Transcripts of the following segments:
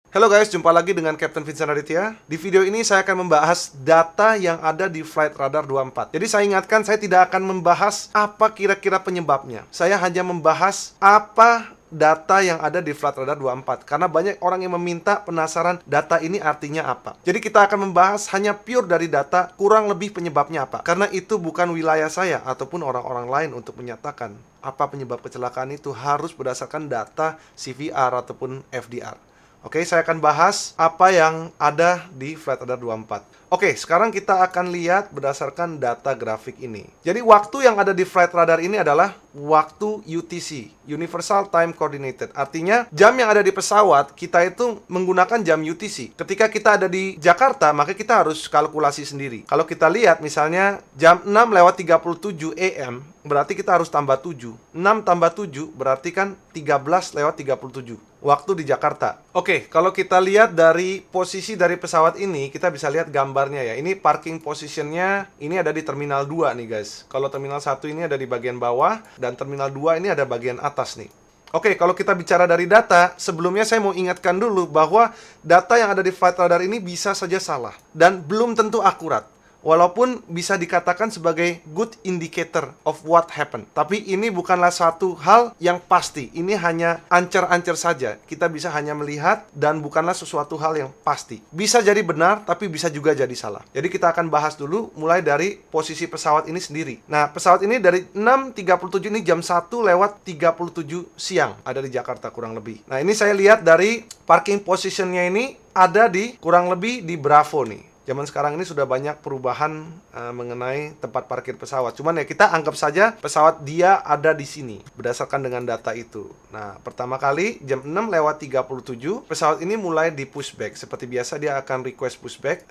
Halo guys, jumpa lagi dengan Captain Vincent Aditya. Di video ini saya akan membahas data yang ada di Flight Radar 24. Jadi saya ingatkan, saya tidak akan membahas apa kira-kira penyebabnya. Saya hanya membahas apa data yang ada di Flight Radar 24. Karena banyak orang yang meminta penasaran data ini artinya apa. Jadi kita akan membahas hanya pure dari data, kurang lebih penyebabnya apa. Karena itu bukan wilayah saya ataupun orang-orang lain untuk menyatakan apa penyebab kecelakaan itu, harus berdasarkan data CVR ataupun FDR. Oke, saya akan bahas apa yang ada di Flight Radar 24. Oke, sekarang kita akan lihat berdasarkan data grafik ini. Jadi waktu yang ada di Flight Radar ini adalah waktu UTC, Universal Time Coordinated. Artinya jam yang ada di pesawat kita itu menggunakan jam UTC. Ketika kita ada di Jakarta, maka kita harus kalkulasi sendiri. Kalau kita lihat misalnya jam 6:37 AM, berarti kita harus tambah 7. 6 tambah 7 berarti kan 13:37 waktu di Jakarta. Oke, kalau kita lihat dari posisi dari pesawat ini, kita bisa lihat gambarnya ya. Ini parking positionnya, ini ada di Terminal 2 nih guys. Kalau Terminal 1 ini ada di bagian bawah, dan Terminal 2 ini ada bagian atas nih. Oke, kalau kita bicara dari data, sebelumnya saya mau ingatkan dulu bahwa data yang ada di Flight Radar ini bisa saja salah, dan belum tentu akurat. Walaupun bisa dikatakan sebagai good indicator of what happened. Tapi ini bukanlah satu hal yang pasti. Ini hanya ancer-ancer saja. Kita bisa hanya melihat dan bukanlah sesuatu hal yang pasti. Bisa jadi benar, tapi bisa juga jadi salah. Jadi kita akan bahas dulu mulai dari posisi pesawat ini sendiri. Nah, pesawat ini dari 6:37 ini jam 1:37 siang. Ada di Jakarta kurang lebih. Nah, ini saya lihat dari parking positionnya ini ada di kurang lebih di Bravo nih. Zaman sekarang ini sudah banyak perubahan mengenai tempat parkir pesawat. Cuman ya kita anggap saja pesawat dia ada di sini berdasarkan dengan data itu. Nah, pertama kali jam 6:37 pesawat ini mulai di pushback. Seperti biasa dia akan request pushback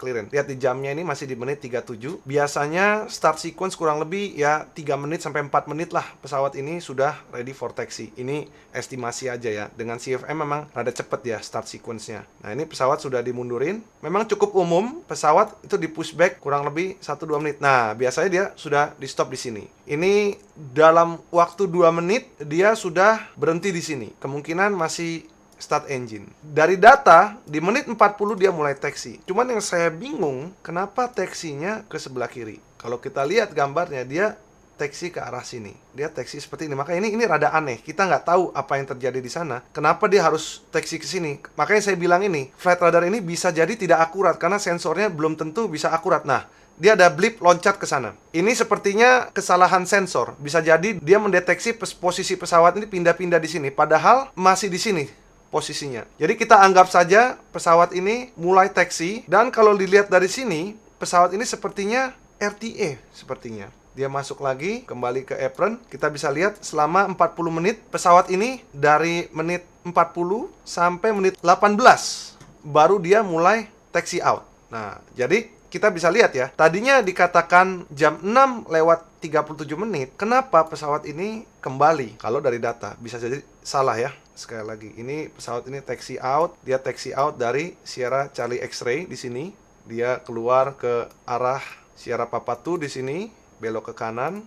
clearance. Lihat di jamnya ini masih di menit 37. Biasanya start sequence kurang lebih ya 3 menit sampai 4 menit lah pesawat ini sudah ready for taxi. Ini estimasi aja ya. Dengan CFM memang rada cepet ya start sequence-nya. Nah, ini pesawat sudah dimundurin. Memang cukup umum pesawat itu di pushback kurang lebih 1-2 menit. Nah, biasanya dia sudah di stop di sini. Ini dalam waktu 2 menit dia sudah berhenti di sini. Kemungkinan masih start engine. Dari data di menit 40 dia mulai taxi. Cuman yang saya bingung kenapa taxinya ke sebelah kiri. Kalau kita lihat gambarnya dia taxi ke arah sini. Dia taxi seperti ini. Maka ini rada aneh. Kita nggak tahu apa yang terjadi di sana. Kenapa dia harus taxi ke sini? Makanya saya bilang ini, Flight Radar ini bisa jadi tidak akurat karena sensornya belum tentu bisa akurat. Nah, dia ada blip loncat ke sana. Ini sepertinya kesalahan sensor. Bisa jadi dia mendeteksi posisi pesawat ini pindah-pindah di sini. Padahal masih di sini posisinya. Jadi kita anggap saja pesawat ini mulai taxi. Dan kalau dilihat dari sini, pesawat ini sepertinya RTA sepertinya. Dia masuk lagi, kembali ke apron. Kita bisa lihat selama 40 menit pesawat ini dari menit 40 sampai menit 18 baru dia mulai taxi out. Nah, jadi kita bisa lihat ya. Tadinya dikatakan jam 6:37 menit. Kenapa pesawat ini kembali? Kalau dari data bisa jadi salah ya. Sekali lagi, ini pesawat ini taxi out. Dia taxi out dari Sierra Charlie X-ray di sini. Dia keluar ke arah Sierra Papa 2 di sini. Belok ke kanan.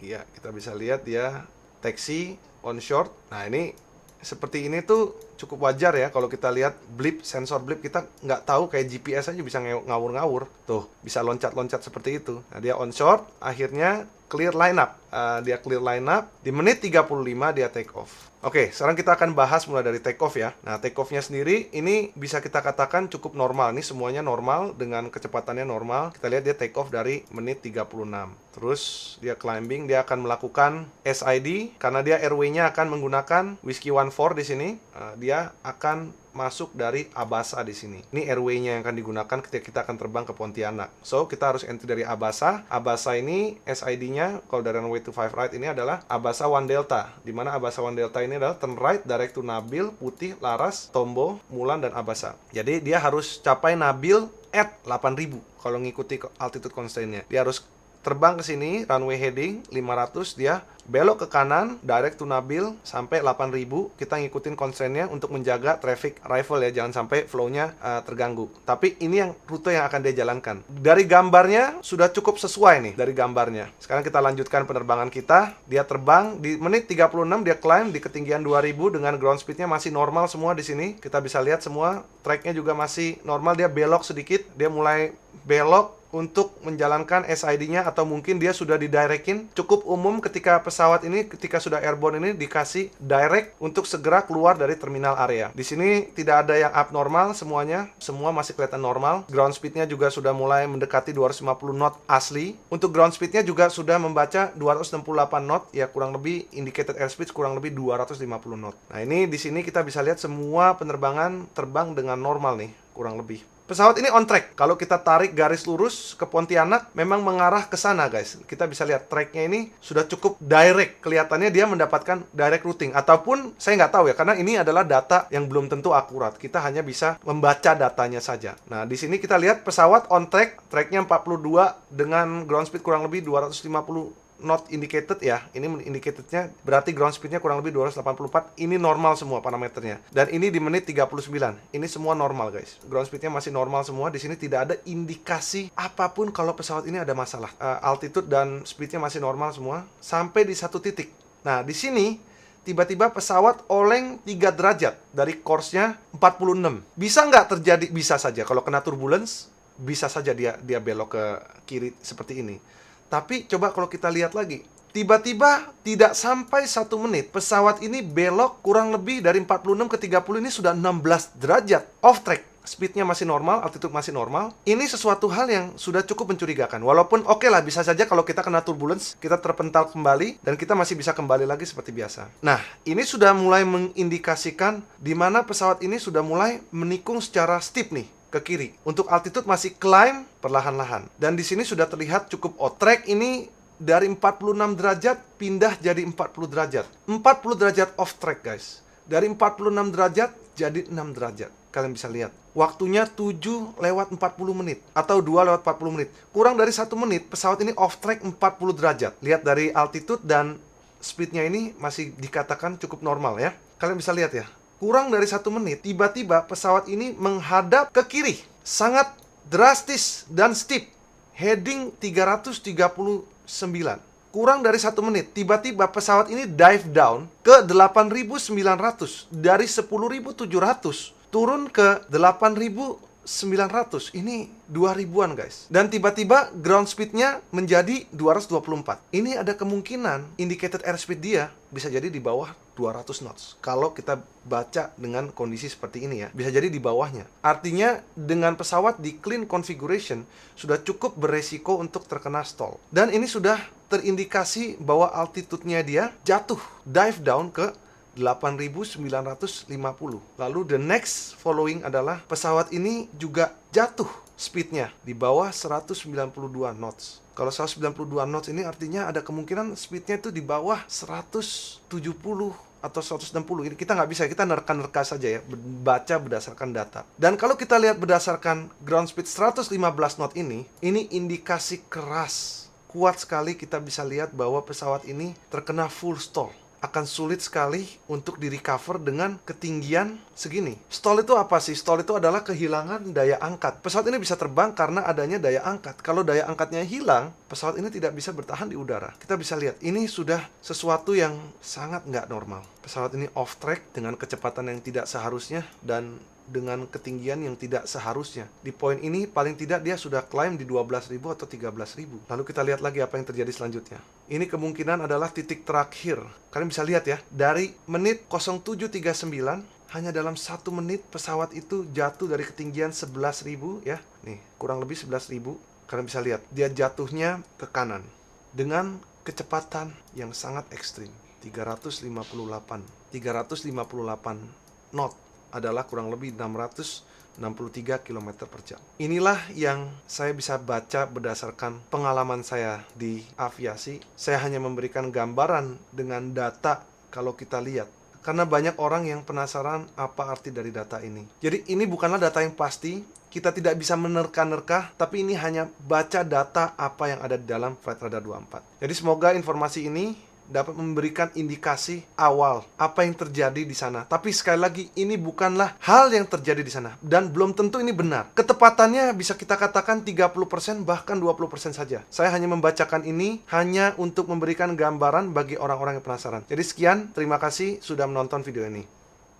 Ya, kita bisa lihat dia taxi on short. Nah, ini seperti ini tuh cukup wajar ya kalau kita lihat blip, sensor blip kita nggak tahu, kayak GPS aja bisa ngawur-ngawur. Tuh, bisa loncat-loncat seperti itu. Nah, dia on short, akhirnya clear line up. Dia clear line up, di menit 35 dia take off. Oke, sekarang kita akan bahas mulai dari take off ya. Nah, take off-nya sendiri ini bisa kita katakan cukup normal. Ini semuanya normal dengan kecepatannya normal. Kita lihat dia take off dari menit 36. Terus dia climbing, dia akan melakukan SID karena dia airway-nya akan menggunakan Whiskey 14 di sini. Dia akan masuk dari Abasa di sini. Ini airway-nya yang akan digunakan ketika kita akan terbang ke Pontianak. So, kita harus entry dari Abasa. Abasa ini SID-nya kalau dari runway 25 right ini adalah Abasa 1 Delta. Di mana Abasa 1 Delta ini adalah turn right direct to Nabil, Putih, Laras, Tombo, Mulan dan Abasa. Jadi dia harus capai Nabil at 8.000 kalau ngikuti altitude constraint-nya. Dia harus terbang ke sini, runway heading 500, dia belok ke kanan, direct to Nabil sampai 8000. Kita ngikutin constraint-nya untuk menjaga traffic arrival ya, jangan sampai flow-nya terganggu. Tapi ini yang rute yang akan dia jalankan. Dari gambarnya sudah cukup sesuai nih, dari gambarnya. Sekarang kita lanjutkan penerbangan kita. Dia terbang di menit 36, dia climb di ketinggian 2000 dengan ground speed-nya masih normal semua di sini. Kita bisa lihat semua track-nya juga masih normal. Dia belok sedikit, dia mulai belok untuk menjalankan SID-nya, atau mungkin dia sudah didirectin. Cukup umum ketika pesawat ini, ketika sudah airborne ini, dikasih direct untuk segera keluar dari terminal area. Di sini tidak ada yang abnormal, semuanya, semua masih kelihatan normal. Ground speed-nya juga sudah mulai mendekati 250 knot asli. Untuk ground speed-nya juga sudah membaca 268 knot, ya kurang lebih indicated airspeed kurang lebih 250 knot. Nah ini di sini kita bisa lihat semua penerbangan terbang dengan normal nih, kurang lebih. Pesawat ini on track. Kalau kita tarik garis lurus ke Pontianak, memang mengarah ke sana, guys. Kita bisa lihat tracknya ini sudah cukup direct. Kelihatannya dia mendapatkan direct routing. Ataupun, saya nggak tahu ya, karena ini adalah data yang belum tentu akurat. Kita hanya bisa membaca datanya saja. Nah, di sini kita lihat pesawat on track. Tracknya 42 dengan ground speed kurang lebih 250 not indicated ya. Ini indicatednya berarti ground speednya kurang lebih 284. Ini normal semua parameternya. Dan ini di menit 39. Ini semua normal, guys. Ground speednya masih normal semua. Di sini tidak ada indikasi apapun kalau pesawat ini ada masalah. Altitude dan speednya masih normal semua. Sampai di satu titik. Nah, di sini tiba-tiba pesawat oleng 3 derajat dari course-nya 46. Bisa nggak terjadi? Bisa saja. Kalau kena turbulence, bisa saja dia belok ke kiri seperti ini. Tapi coba kalau kita lihat lagi, tiba-tiba tidak sampai 1 menit, pesawat ini belok kurang lebih dari 46 ke 30, ini sudah 16 derajat off track. Speednya masih normal, altitude masih normal. Ini sesuatu hal yang sudah cukup mencurigakan. Walaupun oke lah, bisa saja kalau kita kena turbulence, kita terpental kembali, dan kita masih bisa kembali lagi seperti biasa. Nah, ini sudah mulai mengindikasikan di mana pesawat ini sudah mulai menikung secara steep nih ke kiri. Untuk altitude masih climb perlahan-lahan. Dan di sini sudah terlihat cukup off track ini dari 46 derajat pindah jadi 40 derajat. 40 derajat off track, guys. Dari 46 derajat jadi 6 derajat. Kalian bisa lihat. Waktunya 7 lewat 40 menit. Atau 2 lewat 40 menit. Kurang dari 1 menit, pesawat ini off track 40 derajat. Lihat dari altitude dan speednya ini masih dikatakan cukup normal ya. Kalian bisa lihat ya. Kurang dari 1 menit, tiba-tiba pesawat ini menghadap ke kiri. Sangat drastis dan steep. Heading 339. Kurang dari 1 menit, tiba-tiba pesawat ini dive down ke 8.900. Dari 10.700 turun ke 8.900. Ini 2000-an, guys. Dan tiba-tiba ground speed-nya menjadi 224. Ini ada kemungkinan indicated airspeed dia bisa jadi di bawah 200 knots. Kalau kita baca dengan kondisi seperti ini ya, bisa jadi di bawahnya. Artinya dengan pesawat di clean configuration sudah cukup beresiko untuk terkena stall. Dan ini sudah terindikasi bahwa altitude-nya dia jatuh, dive down ke 8.950. Lalu the next following adalah pesawat ini juga jatuh speednya di bawah 192 knots. Kalau 192 knots ini artinya ada kemungkinan speednya itu di bawah 170 atau 160. Ini kita nggak bisa, kita nerka-nerka saja ya, baca berdasarkan data. Dan kalau kita lihat berdasarkan ground speed 115 knot ini indikasi keras. Kuat sekali kita bisa lihat bahwa pesawat ini terkena full stall. Akan sulit sekali untuk di-recover dengan ketinggian segini. Stall itu apa sih? Stall itu adalah kehilangan daya angkat. Pesawat ini bisa terbang karena adanya daya angkat. Kalau daya angkatnya hilang, pesawat ini tidak bisa bertahan di udara. Kita bisa lihat, ini sudah sesuatu yang sangat nggak normal. Pesawat ini off track dengan kecepatan yang tidak seharusnya dan dengan ketinggian yang tidak seharusnya. Di poin ini paling tidak dia sudah climb di 12.000 atau 13.000. Lalu kita lihat lagi apa yang terjadi selanjutnya. Ini kemungkinan adalah titik terakhir. Kalian bisa lihat ya, dari menit 0739 hanya dalam 1 menit pesawat itu jatuh dari ketinggian 11.000 ya. Nih, kurang lebih 11.000. Kalian bisa lihat, dia jatuhnya ke kanan dengan kecepatan yang sangat ekstrim. 358 knot adalah kurang lebih 663 km per jam. Inilah yang saya bisa baca berdasarkan pengalaman saya di aviasi. Saya hanya memberikan gambaran dengan data kalau kita lihat. karena banyak orang yang penasaran apa arti dari data ini. Jadi ini bukanlah data yang pasti, kita tidak bisa menerka-nerka, tapi ini hanya baca data apa yang ada di dalam Flight Radar 24. Jadi semoga informasi ini dapat memberikan indikasi awal apa yang terjadi di sana. Tapi sekali lagi, ini bukanlah hal yang terjadi di sana. Dan belum tentu ini benar. Ketepatannya bisa kita katakan 30%, bahkan 20% saja. Saya hanya membacakan ini hanya untuk memberikan gambaran bagi orang-orang yang penasaran. Jadi sekian, terima kasih sudah menonton video ini.